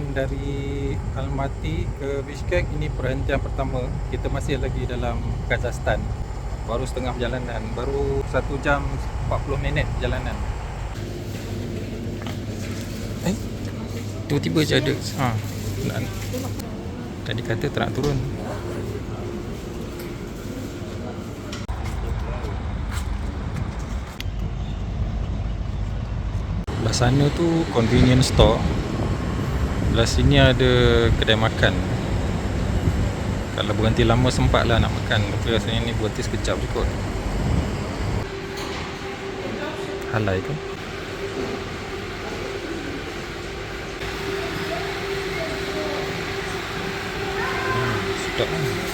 perjalanan dari Almaty ke Bishkek. Ini perhentian pertama. Kita masih lagi dalam Kazakhstan. Baru setengah perjalanan. Baru 1 jam 40 minit perjalanan. Tiba-tiba je ada tadi kata tak nak turun. Belah sana tu convenience store. Belah sini ada kedai makan. Kalau berhenti lama sempat lah nak makan. Tapi rasanya ni berhenti sekejap je kot. Halal ke? Sedap kan?